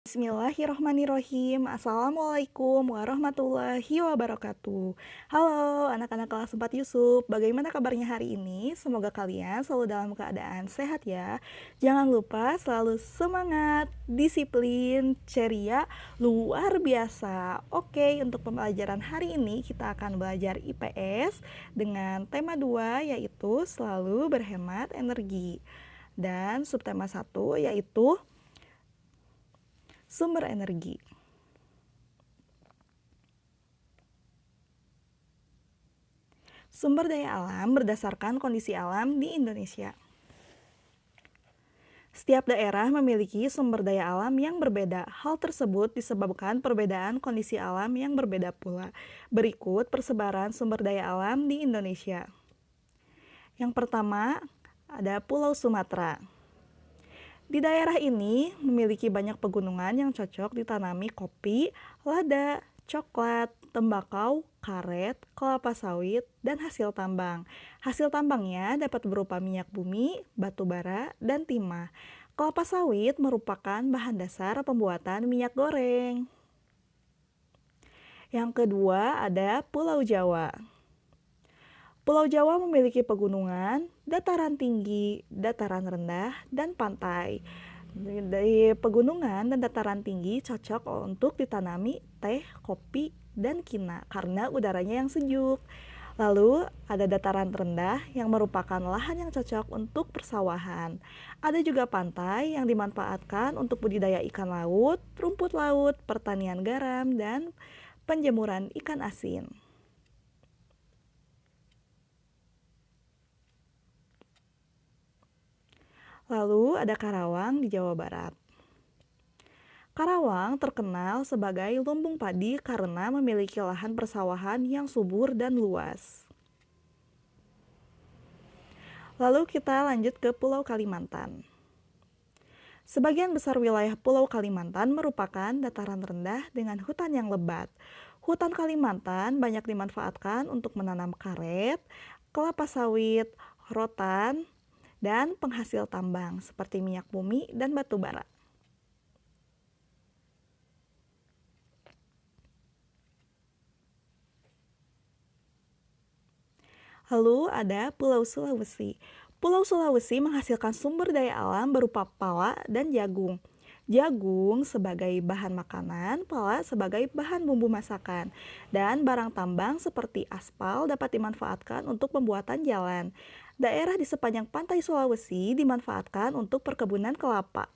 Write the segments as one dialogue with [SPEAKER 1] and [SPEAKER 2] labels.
[SPEAKER 1] Bismillahirrohmanirrohim. Assalamualaikum warahmatullahi wabarakatuh. Halo anak-anak kelas 4 Yusuf, bagaimana kabarnya hari ini? Semoga kalian selalu dalam keadaan sehat ya. Jangan lupa selalu semangat, disiplin, ceria, luar biasa. Oke, untuk pembelajaran hari ini kita akan belajar IPS dengan tema 2 yaitu selalu berhemat energi. Dan subtema 1 yaitu sumber energi. Sumber daya alam berdasarkan kondisi alam di Indonesia. Setiap daerah memiliki sumber daya alam yang berbeda. Hal tersebut disebabkan perbedaan kondisi alam yang berbeda pula. Berikut persebaran sumber daya alam di Indonesia. Yang pertama, ada Pulau Sumatera. Di daerah ini memiliki banyak pegunungan yang cocok ditanami kopi, lada, coklat, tembakau, karet, kelapa sawit, dan hasil tambang. Hasil tambangnya dapat berupa minyak bumi, batu bara, dan timah. Kelapa sawit merupakan bahan dasar pembuatan minyak goreng. Yang kedua ada Pulau Jawa. Pulau Jawa memiliki pegunungan, dataran tinggi, dataran rendah, dan pantai. Dari pegunungan dan dataran tinggi cocok untuk ditanami teh, kopi, dan kina karena udaranya yang sejuk. Lalu ada dataran rendah yang merupakan lahan yang cocok untuk persawahan. Ada juga pantai yang dimanfaatkan untuk budidaya ikan laut, rumput laut, pertanian garam, dan penjemuran ikan asin. Lalu ada Karawang di Jawa Barat. Karawang terkenal sebagai lumbung padi karena memiliki lahan persawahan yang subur dan luas. Lalu kita lanjut ke Pulau Kalimantan. Sebagian besar wilayah Pulau Kalimantan merupakan dataran rendah dengan hutan yang lebat. Hutan Kalimantan banyak dimanfaatkan untuk menanam karet, kelapa sawit, rotan, dan penghasil tambang seperti minyak bumi dan batu bara. Lalu ada Pulau Sulawesi. Pulau Sulawesi menghasilkan sumber daya alam berupa pala dan jagung. Jagung sebagai bahan makanan, pala sebagai bahan bumbu masakan, dan barang tambang seperti aspal dapat dimanfaatkan untuk pembuatan jalan. Daerah di sepanjang pantai Sulawesi dimanfaatkan untuk perkebunan kelapa.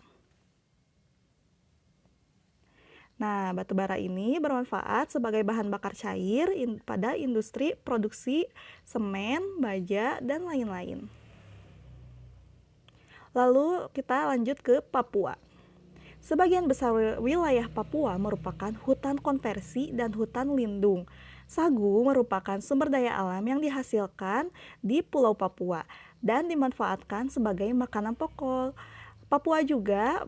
[SPEAKER 1] Nah, batu bara ini bermanfaat sebagai bahan bakar cair pada industri produksi semen, baja, dan lain-lain. Lalu kita lanjut ke Papua. Sebagian besar wilayah Papua merupakan hutan konversi dan hutan lindung. Sagu merupakan sumber daya alam yang dihasilkan di Pulau Papua dan dimanfaatkan sebagai makanan pokok. Papua juga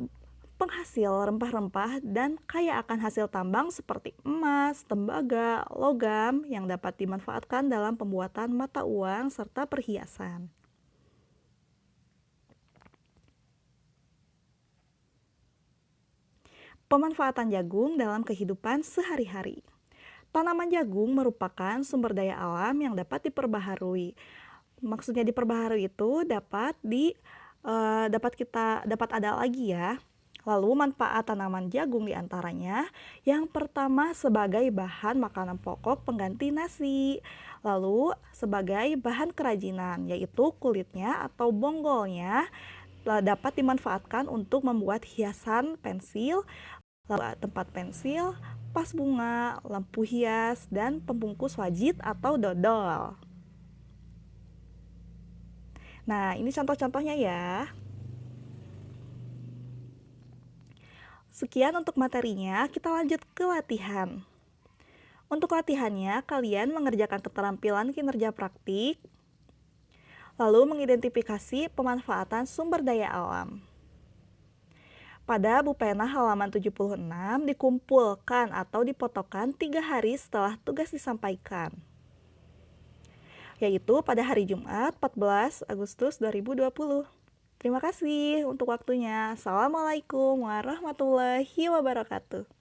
[SPEAKER 1] penghasil rempah-rempah dan kaya akan hasil tambang seperti emas, tembaga, logam yang dapat dimanfaatkan dalam pembuatan mata uang serta perhiasan. Pemanfaatan jagung dalam kehidupan sehari-hari. Tanaman jagung merupakan sumber daya alam yang dapat diperbaharui. Maksudnya diperbaharui itu dapat ada lagi ya. Lalu manfaat tanaman jagung diantaranya, yang pertama sebagai bahan makanan pokok pengganti nasi, lalu sebagai bahan kerajinan yaitu kulitnya atau bonggolnya dapat dimanfaatkan untuk membuat hiasan pensil, lalu tempat pensil, pas bunga, lampu hias, dan pembungkus wajit atau dodol. Nah, ini contoh-contohnya ya. Sekian untuk materinya, kita lanjut ke latihan. Untuk latihannya, kalian mengerjakan keterampilan kinerja praktik, lalu mengidentifikasi pemanfaatan sumber daya alam. Pada buku pena halaman 76 dikumpulkan atau dipotokkan 3 hari setelah tugas disampaikan, yaitu pada hari Jumat 14 Agustus 2020. Terima kasih untuk waktunya. Assalamualaikum warahmatullahi wabarakatuh.